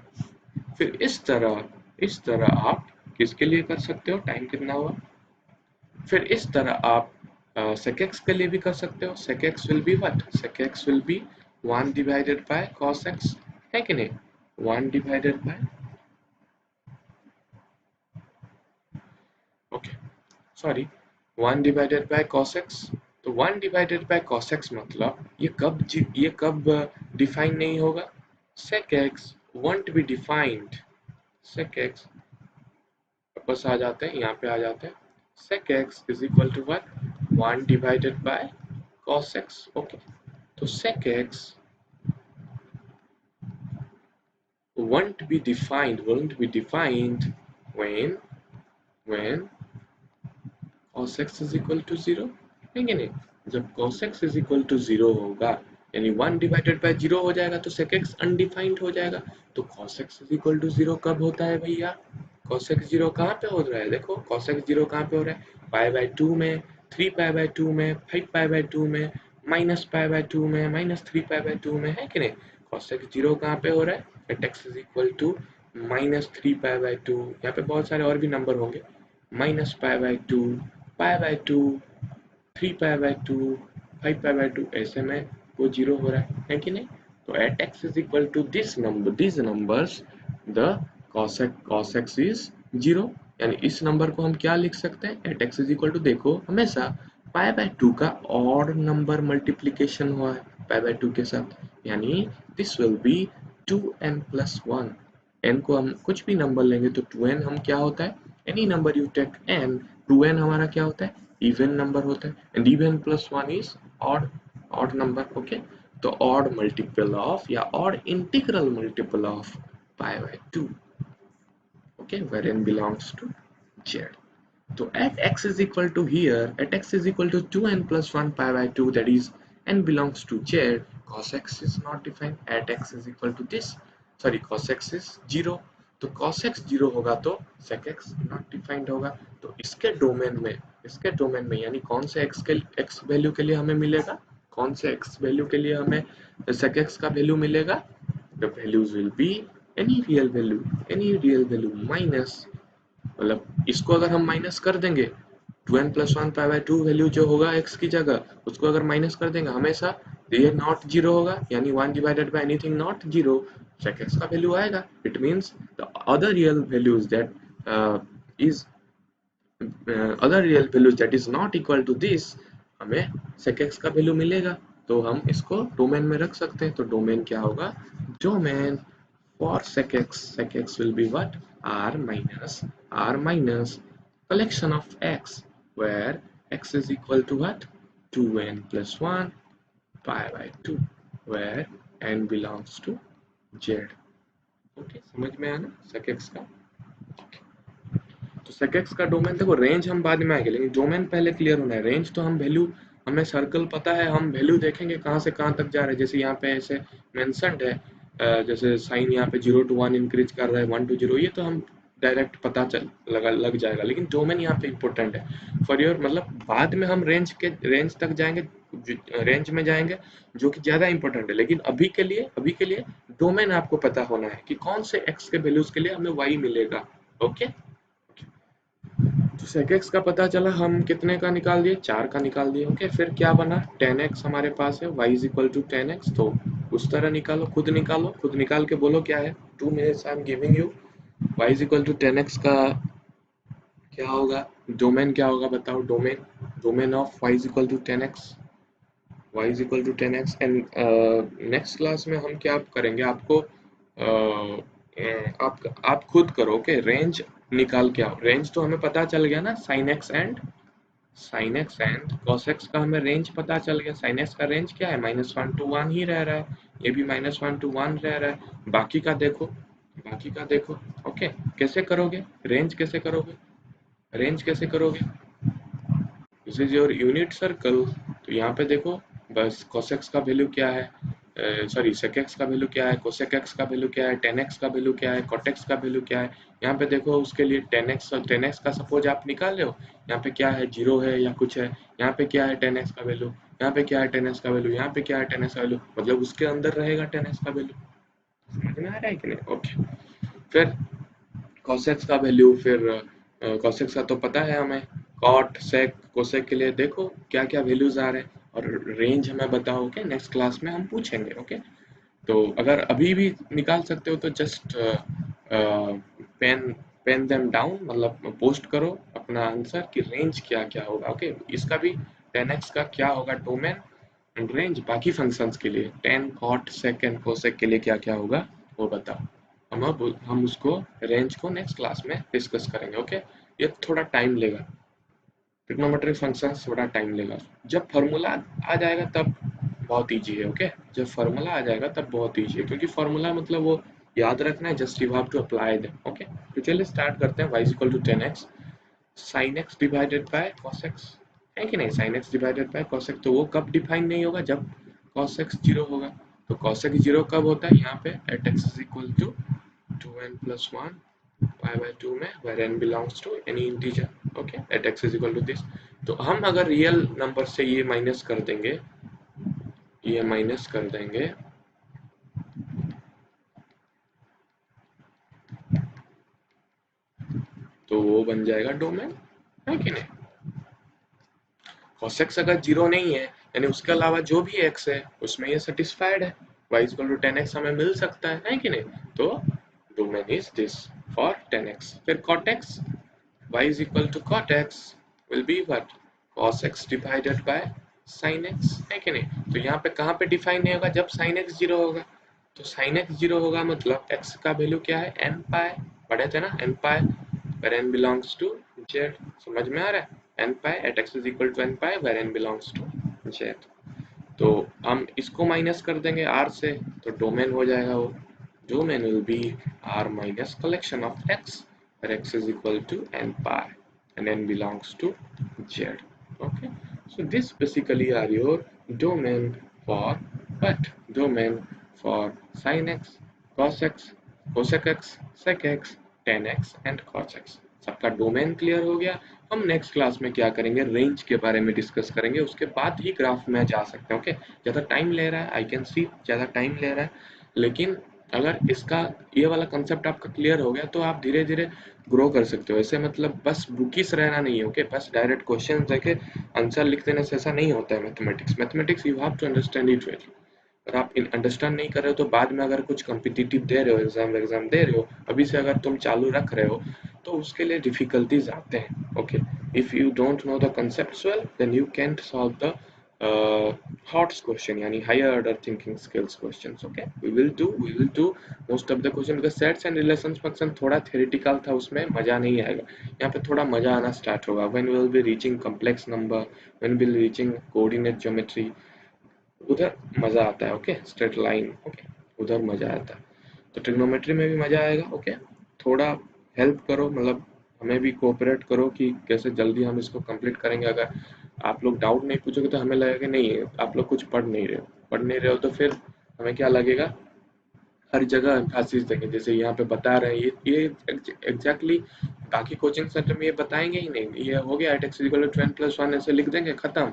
फिर इस तरह आप किसके लिए कर सकते हो? टाइम कितना हुआ? फिर इस तरह आप sec x के लिए भी कर सकते हो। sec x will be what? sec x will be 1 divided by cos x, है कि नहीं? 1 divided by, okay, sorry, 1 divided by cos x। तो 1 divided by cos x मतलब ये कब डिफाइन नहीं होगा? sec x won't be defined, sec x, वापस आ जाते हैं, यहाँ पे आ जाते हैं। sec x is equal to what? 1 divided by cos x। Okay, तो sec x won't be defined when cos x is equal to 0 है कि नहीं। जब cos x is equal to 0 होगा यानी 1 डिवाइडेड बाय 0 हो जाएगा तो sec x अनडिफाइंड हो जाएगा। तो cos x is equal to 0 कब होता है भैया? cos x 0 कहाँ पे हो रहा है? देखो cos x 0 कहाँ पे हो रहा है? पाई बाय 2 में, 3 पाई बाय 2 में, 5 पाई बाय 2 में, माइनस पाई बाय 2 में, माइनस 3 पाई बाय 2 में, है कि नहीं। cos x 0 कहाँ पे हो रहा है? At x is equal to minus 3 pi by 2, यहाँ पे बहुत सारे और भी नंबर होंगे, minus pi by 2, pi by 2, 3 pi by 2, 5 pi by 2, ऐसे में वो 0 हो रहा है कि नहीं। तो at x is equal to this number, these numbers, the cos x is 0, यानी इस नंबर को हम क्या लिख सकते हैं? At x is equal to, देखो हमेशा पाई बाय 2 का ऑड नंबर मल्टीप्लीकेशन हुआ है पाई बाय 2 के साथ, यानी this will B 2n plus 1। n को हम कुछ भी नंबर लेंगे तो 2n हम क्या होता है, any number you take n, 2n हमारा क्या होता है? इवन नंबर होता है, and even plus 1 is odd, odd number. Okay, तो ऑड मल्टीपल ऑफ या odd integral multiple of pi by 2, okay, where n belongs to z. So at x is equal to here, at x is equal to 2n plus 1 pi by 2, that is n belongs to z, cos x is not defined, at x is equal to this, sorry, cos x is 0, तो cos x 0 होगा तो sec x not defined होगा। तो इसके डोमेन में यानी कौन से x वैल्यू के लिए हमें मिलेगा, कौन से x वैल्यू के लिए हमें sec x का वैल्यू मिलेगा? The values will be any real value minus, मतलब इसको अगर हम माइनस कर देंगे 2n plus 1 pi by 2 value जो होगा x की जगह, उसको अगर माइनस कर देंगे हमेशा ये नॉट जीरो होगा, यानी 1 divided by anything not zero, sec x का वैल्यू आएगा। It means the other real values that is other real values that is not equal to this, हमें sec x का वैल्यू मिलेगा। तो हम इसको डोमेन में रख सकते हैं। तो डोमेन क्या होगा? Domain for sec x will be what? R minus collection of x, where x is equal to what? 2n plus 1 pi by 2, where n belongs to z। Okay, समझ में आया ना sec x का? तो sec x का डोमेन देखो, रेंज हम बाद में आएंगे, लेकिन डोमेन पहले क्लियर होना है। रेंज तो हम वैल्यू, हमें सर्कल पता है, हम वैल्यू देखेंगे कहाँ से कहाँ तक जा रहे हैं। जैसे यहाँ पे ऐसे मेंशन्ड है, जैसे साइन यहाँ पे 0 to 1 इंक्रीज कर रहा है, 1 to 0, ये तो हम डायरेक्ट पता लग जाएगा। लेकिन डोमेन यहाँ पे इंपॉर्टेंट है फॉर योर, मतलब बाद में हम रेंज तक जाएंगे, रेंज में जाएंगे, जो कि ज्यादा इंपॉर्टेंट है। लेकिन अभी के लिए डोमेन आपको पता होना है कि कौन से एक्स के वैल्यूज के लिए हमें वाई मिलेगा। ओके, तो sec x का पता चला, हम कितने का निकाल दिए? 4 का निकाल दिए। ओके, फिर क्या बना? tan x हमारे पास है, y is equal to tan x, तो उस तरह निकालो, खुद निकाल के बोलो क्या है। 2 minutes I am giving you. y is equal to tan x का क्या होगा? डोमेन क्या होगा बताओ? Domain of y is equal to tan x, y is equal to tan x। And next class में हम क्या करेंगे, आपको आप खुद करो। ओके, रेंज निकाल के आओ। रेंज तो हमें पता चल गया ना, sign x and cos x का हमें रेंज पता चल गया। साइन एक्स का रेंज क्या है? -1 to 1 ही रह रहा है, ये भी -1 to 1 रह रहा है। बाकी का देखो। ओके, कैसे करोगे रेंज? कैसे करोगे? This is your unit circle. तो यहाँ पे देखो, बस cos x का वैल्यू क्या है, सॉरी sec x का वैल्यू क्या है, cosec x का वैल्यू क्या है, tan x का वैल्यू क्या है, cot x का वैल्यू क्या है। यहाँ पे देखो, उसके लिए tan x का सपोज आप निकाल रहे हो, यहाँ पे क्या है? 0 है या कुछ है। यहाँ पे क्या है? tan x का वैल्यू। यहाँ पे क्या है? tan x का वैल्यू। यहाँ पे क्या है? tan x का वैल्यू, मतलब उसके अंदर रहेगा tan x का वैल्यू। समझ में आ रहा है कि नहीं? ओके, फिर cos x का वैल्यू, फिर cos x का तो पता है हमें, cot sec cosec के लिए देखो क्या क्या वैल्यूज आ रहे हैं, और रेंज हमें बताओ। ओके, नेक्स्ट क्लास में हम पूछेंगे। ओके, तो अगर अभी भी निकाल सकते हो तो just pen pen them down, मतलब पोस्ट करो अपना आंसर कि रेंज क्या क्या होगा। ओके, इसका भी tan x का क्या होगा डोमेन एंड रेंज, बाकी फंक्शंस के लिए tan cot sec and cosec के लिए क्या क्या होगा वो बताओ। हम उसको रेंज को नेक्स्ट क्लास में डिस्कस करेंगे। ओके, ये थोड़ा टाइम लेगा, ट्रिग्नोमेट्रिक फंक्शंस थोड़ा टाइम लेगा। जब फार्मूला आ जाएगा तब बहुत इजी है। ओके, जब फार्मूला आ जाएगा तब बहुत इजी है, क्योंकि फार्मूला मतलब वो याद रखना है, just you have to apply them. Okay, तो चलिए स्टार्ट करते हैं। y is equal to 10x, sine x divided by cos x, है कि नहीं? Sine x divided by cos x, तो वो कब डिफाइन नहीं होगा? जब कॉस एक्स जीरो होगा। तो कॉस एक्स जीरो कब होता है? यहाँ पे at x is equal to 2n+1 pi by 2 में where n belongs to any integer, okay, at x is equal to this। तो हम अगर रियल नंबर से ये माइनस कर देंगे, ये माइनस कर देंगे, तो वो बन जाएगा डोमेन, है कि नहीं? cos x अगर जीरो नहीं है यानी उसके अलावा जो भी x है उसमें ये सेटिस्फाइड है, y इक्वल टू 10x हमें मिल सकता है कि नहीं? तो domain is this for 10x। फिर cot x, y is equal to cot x will be what? cos x divided by sin x, है कि नहीं? तो यहाँ पे कहाँ पे डिफाइन नहीं होगा? जब sin x जीरो होगा। तो sin x जीरो होगा मतलब x का वैल्यू क्या है? n पाई, पढ़े थे ना n pi, where n belongs to z। समझ में आ रहा है? n pi at x is equal to n pi where n belongs to z। तो हम इसको माइनस कर देंगे r से, तो डोमेन हो जाएगा वो, domain will be r minus collection of x where x is equal to n pi and n belongs to z, okay? So this basically are your domain for what? Domain for sin x, cos x, cosec x, sec x, tan x and cos x। सबका डोमेन क्लियर हो गया। हम नेक्स्ट क्लास में क्या करेंगे? रेंज के बारे में डिस्कस करेंगे, उसके बाद ही ग्राफ में जा सकते हैं, ओके? ज़्यादा टाइम ले रहा है, आई कैन सी ज़्यादा टाइम ले रहा है, लेकिन अगर इसका ये वाला कंसेप्ट आपका क्लियर हो गया तो आप धीरे धीरे ग्रो कर सकते हो। ऐसे मतलब बस बुकिस रहना नहीं है, ओके? बस डायरेक्ट क्वेश्चन देके आंसर लिख देने से ऐसा नहीं होता है। Mathematics you have to understand it well. अगर आप अंडरस्टैंड नहीं कर रहे हो तो बाद में अगर कुछ कॉम्पिटिटिव दे रहे हो, एग्जाम दे रहे हो, अभी से अगर तुम चालू रख रहे हो तो उसके लिए डिफिकल्टीज आते हैं, okay? If you don't know the concepts well then you can't solve the HOTS question यानी higher order thinking skills questions, okay? We will do most of the question because sets and relations function थोड़ा थ्योरेटिकल था, उसमें मजा नहीं आएगा। यहाँ पे थोड़ा मजा आना स्टार्ट होगा when we will be reaching complex number, when we will reaching coordinate geometry, उधर मजा आता है, ओके? स्ट्रेट लाइन, ओके, उधर मजा आता है। तो ट्रिग्नोमेट्री में भी मजा आएगा, ओके? थोड़ा हेल्प करो, मतलब हमें भी कोऑपरेट करो कि कैसे जल्दी हम इसको कंप्लीट करेंगे। अगर आप लोग डाउट नहीं पूछोगे तो हमें लगेगा नहीं आप लोग कुछ पढ़ नहीं रहे हो, तो फिर हमें क्या लगेगा? हर जगह एम्फेसिस देंगे, जैसे यहाँ पे बता रहे हैं ये एग्जैक्टली बाकी कोचिंग सेंटर में ये बताएंगे ही नहीं। ये हो गया x इक्वल टू 10+1 ऐसे लिख देंगे, खत्म।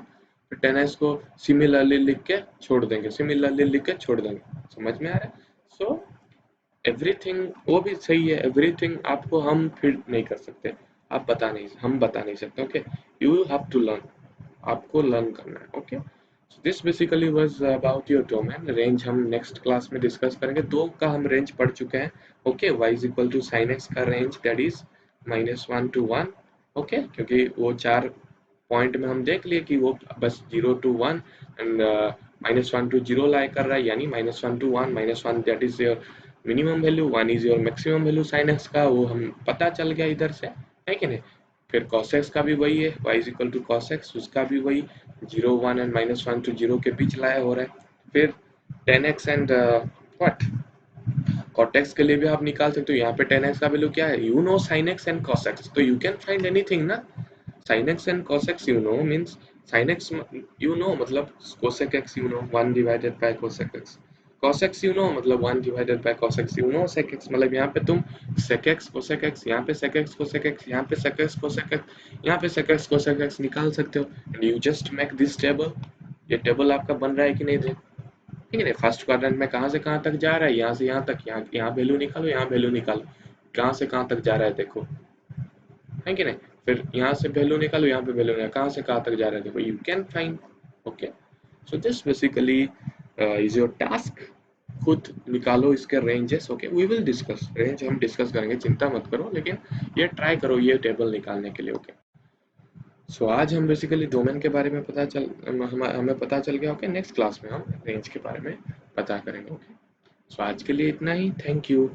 फिर 10s को सिमिलरली लिख के छोड़ देंगे, सिमिलरली लिख के छोड़ देंगे। समझ में आ रहा है? सो एवरीथिंग वो भी सही है, एवरीथिंग आपको हम फिर नहीं कर सकते, हम बता नहीं सकते, okay? You have to learn, आपको लर्न करना है, okay? So this basically was about your domain range। हम नेक्स्ट क्लास में डिस्कस करेंगे। दो का हम रेंज पढ़ चुके हैं, okay? y is equal to sine X का range that is -1 to 1, okay? क्योंकि वो 4 पॉइंट में हम देख लिए कि वो बस 0 to 1 एंड -1 to 0 लाई कर रहा है, यानी -1 to 1, -1 that is your minimum value, 1 is your maximum value sign X का, वो हम पता चल गया इधर से, है कि नहीं? फिर cos x का भी वही है, y is equal to cos x, उसका भी वही 0 1 एंड -1 to 0 के बीच लाया हो रहा है। फिर 10x and what cot x के लिए भी आप निकाल सकते हो। यहाँ पे 10x का वैल्यू क्या है? You know sin x and cos x, तो यू कैन फाइंड एनीथिंग ना। sin x and cos x you know means sin x you know मतलब cosec x you know 1 divided bye cosec x, cos x you know मतलब 1 divided bye cos x, you know sec x मतलब यहाँ पे तुम sec x cosec x, यहाँ पे sec x cosec x, यहाँ पे sec x cosec x, यहाँ पे sec x cosec x निकाल सकते हो। And you just make this table. ये टेबल आपका बन रहा है कि नहीं? ठीक है ना? फर्स्ट क्वाड्रेंट में कहाँ से कहाँ तक जा रहा है, यहाँ से यहाँ तक, यहाँ वैल्यू निकालो, यहाँ वैल्यू निकालो, कहाँ से कहाँ तक जा रहा है देखो, है कि नहीं? फिर यहाँ से वैल्यू निकालो, यहाँ पे वैल्यू निकालो, कहाँ से कहाँ तक जा रहा है देखो, you can find, okay? So this basically is your task. खुद निकालो इसके ranges, okay? We will discuss range, हम डिस्कस करेंगे, चिंता मत करो, लेकिन ये ट्राई करो ये टेबल निकालने के लिए, ओके? सो आज हम बेसिकली डोमेन के बारे में हमें पता चल गया, ओके? नेक्स्ट क्लास में हम रेंज के बारे में पता करेंगे, ओके? सो आज के लिए इतना ही, थैंक यू।